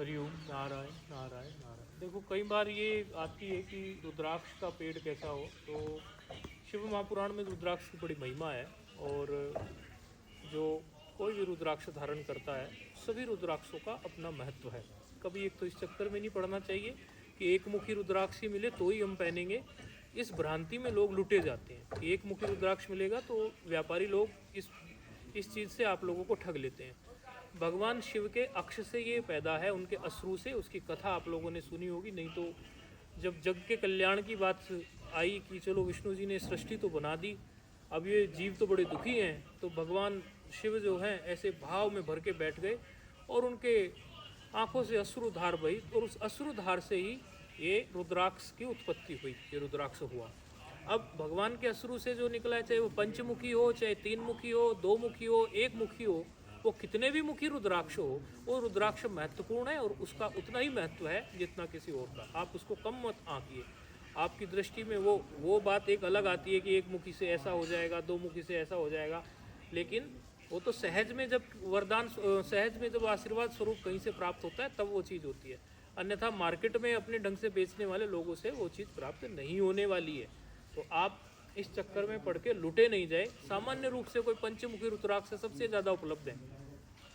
हरिओम नारायण नारायण नारायण। देखो कई बार ये आती है कि रुद्राक्ष का पेड़ कैसा हो, तो शिव महापुराण में रुद्राक्ष की बड़ी महिमा है। और जो कोई भी रुद्राक्ष धारण करता है, सभी रुद्राक्षों का अपना महत्व है। कभी एक तो इस चक्कर में नहीं पड़ना चाहिए कि एक मुखी रुद्राक्ष ही मिले तो ही हम पहनेंगे। इस भ्रांति में लोग लुटे जाते हैं कि एक मुखी रुद्राक्ष मिलेगा तो व्यापारी लोग इस चीज़ से आप लोगों को ठग लेते हैं। भगवान शिव के अक्ष से ये पैदा है, उनके अश्रु से। उसकी कथा आप लोगों ने सुनी होगी, नहीं तो जब जग के कल्याण की बात आई कि चलो विष्णु जी ने सृष्टि तो बना दी, अब ये जीव तो बड़े दुखी हैं, तो भगवान शिव जो हैं ऐसे भाव में भर के बैठ गए और उनके आंखों से अश्रुधार बही, और उस अश्रुधार से ही ये रुद्राक्ष की उत्पत्ति हुई, ये रुद्राक्ष हुआ। अब भगवान के अश्रु से जो निकला है, चाहे वो पंचमुखी हो, चाहे 3 मुखी हो, 2 मुखी हो, 1 मुखी हो, वो कितने भी मुखी रुद्राक्ष हो, वो रुद्राक्ष महत्वपूर्ण है और उसका उतना ही महत्व है जितना किसी और का। आप उसको कम मत आंकिए। आपकी दृष्टि में वो बात एक अलग आती है कि 1 मुखी से ऐसा हो जाएगा, 2 मुखी से ऐसा हो जाएगा, लेकिन वो तो सहज में जब वरदान, सहज में जब आशीर्वाद स्वरूप कहीं से प्राप्त होता है तब वो चीज़ होती है। अन्यथा मार्केट में अपने ढंग से बेचने वाले लोगों से वो चीज़ प्राप्त नहीं होने वाली है। तो आप इस चक्कर में पड़ के लुटे नहीं जाए। सामान्य रूप से कोई पंचमुखी रुद्राक्ष सबसे ज़्यादा उपलब्ध है।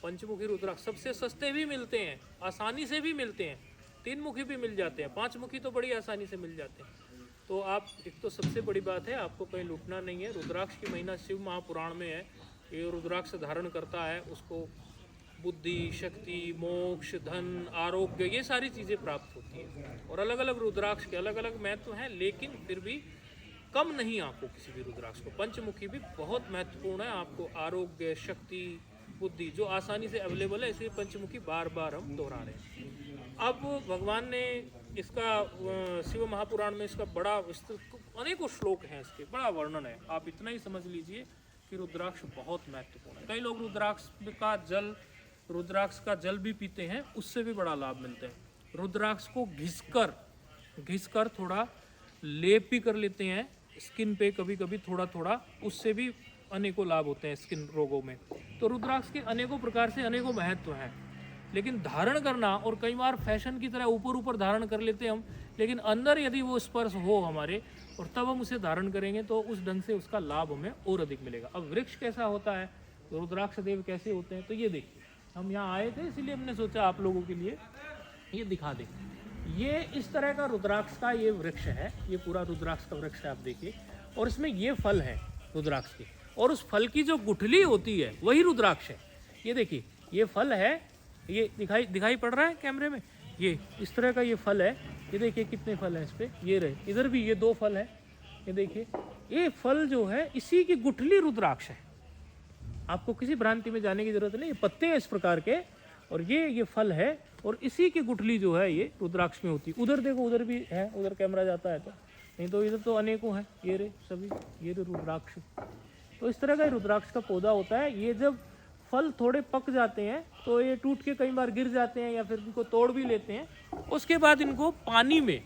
पंचमुखी रुद्राक्ष सबसे सस्ते भी मिलते हैं, आसानी से भी मिलते हैं, 3 मुखी भी मिल जाते हैं, 5 मुखी तो बड़ी आसानी से मिल जाते हैं। तो आप, एक तो सबसे बड़ी बात है, आपको कहीं लुटना नहीं है। रुद्राक्ष की महिमा शिव महापुराण में है। ये रुद्राक्ष धारण करता है उसको बुद्धि, शक्ति, मोक्ष, धन, आरोग्य, ये सारी चीज़ें प्राप्त होती हैं। और अलग अलग रुद्राक्ष के अलग अलग महत्व हैं, लेकिन फिर भी कम नहीं आपको किसी भी रुद्राक्ष को। पंचमुखी भी बहुत महत्वपूर्ण है। आपको आरोग्य, शक्ति, बुद्धि जो आसानी से अवेलेबल है, इसलिए पंचमुखी बार बार हम दोहरा रहे हैं। अब भगवान ने इसका शिव महापुराण में इसका बड़ा विस्तृत, अनेकों श्लोक हैं, इसके बड़ा वर्णन है। आप इतना ही समझ लीजिए कि रुद्राक्ष बहुत महत्वपूर्ण है। कई लोग रुद्राक्ष का जल भी पीते हैं, उससे भी बड़ा लाभ मिलता है। रुद्राक्ष को घिसकर थोड़ा लेप भी कर लेते हैं स्किन पे, कभी कभी थोड़ा थोड़ा, उससे भी अनेकों लाभ होते हैं स्किन रोगों में। तो रुद्राक्ष के अनेकों प्रकार से अनेकों महत्व हैं, लेकिन धारण करना, और कई बार फैशन की तरह ऊपर ऊपर धारण कर लेते हैं हम, लेकिन अंदर यदि वो स्पर्श हो हमारे, और तब हम उसे धारण करेंगे तो उस ढंग से उसका लाभ हमें और अधिक मिलेगा। अब वृक्ष कैसा होता है, तो रुद्राक्ष देव कैसे होते हैं, तो ये देखिए, हम यहाँ आए थे इसलिए हमने सोचा आप लोगों के लिए ये दिखा दें। ये इस तरह का रुद्राक्ष का ये वृक्ष है, ये पूरा रुद्राक्ष का वृक्ष है, आप देखिए। और इसमें ये फल है रुद्राक्ष के, और उस फल की जो गुठली होती है वही रुद्राक्ष है। ये देखिए, ये फल है, ये दिखाई पड़ रहा है कैमरे में, ये इस तरह का ये फल है। ये देखिए कितने फल हैं इस पे, ये रहे, इधर भी ये 2 फल है। ये देखिए, ये फल जो है इसी की गुठली रुद्राक्ष है। आपको किसी भ्रांति में जाने की जरूरत नहीं। ये पत्ते हैं इस प्रकार के, और ये फल है, और इसी की गुठली जो है ये रुद्राक्ष में होती है। उधर देखो, उधर भी है, उधर कैमरा जाता है तो, नहीं तो इधर तो अनेकों हैं, ये रे सभी, ये रे रुद्राक्ष। तो इस तरह का रुद्राक्ष का पौधा होता है। ये जब फल थोड़े पक जाते हैं तो ये टूट के कई बार गिर जाते हैं, या फिर इनको तोड़ भी लेते हैं। उसके बाद इनको पानी में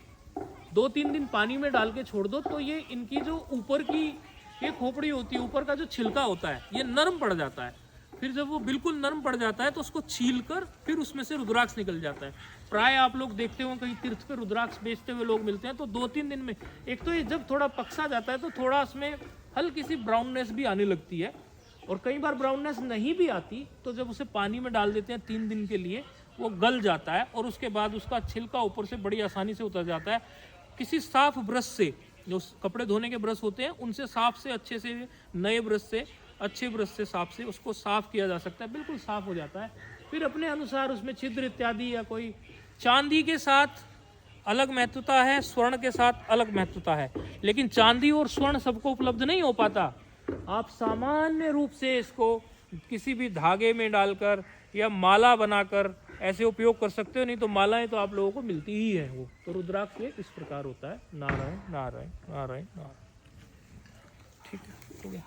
2-3 दिन पानी में डाल के छोड़ दो, तो ये इनकी जो ऊपर की ये खोपड़ी होती है, ऊपर का जो छिलका होता है, ये नरम पड़ जाता है। फिर जब वो बिल्कुल नरम पड़ जाता है तो उसको छील कर फिर उसमें से रुद्राक्ष निकल जाता है। प्राय आप लोग देखते हो कहीं तीर्थ पे रुद्राक्ष बेचते हुए लोग मिलते हैं, तो 2-3 दिन में, एक तो ये जब थोड़ा पकसा जाता है तो थोड़ा उसमें हल्की सी ब्राउननेस भी आने लगती है, और कई बार ब्राउननेस नहीं भी आती तो जब उसे पानी में डाल देते हैं 3 दिन के लिए, वो गल जाता है, और उसके बाद उसका छिलका ऊपर से बड़ी आसानी से उतर जाता है। किसी साफ ब्रश से, जो कपड़े धोने के ब्रश होते हैं उनसे साफ से, अच्छे से, नए ब्रश से, अच्छे ब्रश से साफ से उसको साफ किया जा सकता है, बिल्कुल साफ हो जाता है। फिर अपने अनुसार उसमें छिद्र इत्यादि, या कोई चांदी के साथ अलग महत्वता है, स्वर्ण के साथ अलग महत्वता है, लेकिन चांदी और स्वर्ण सबको उपलब्ध नहीं हो पाता। आप सामान्य रूप से इसको किसी भी धागे में डालकर या माला बनाकर ऐसे उपयोग कर सकते हो, नहीं तो मालाएं तो आप लोगों को मिलती ही है वो। तो रुद्राक्ष इस प्रकार होता है। नारायण नारायण नारायण नारायण। ठीक है, हो गया।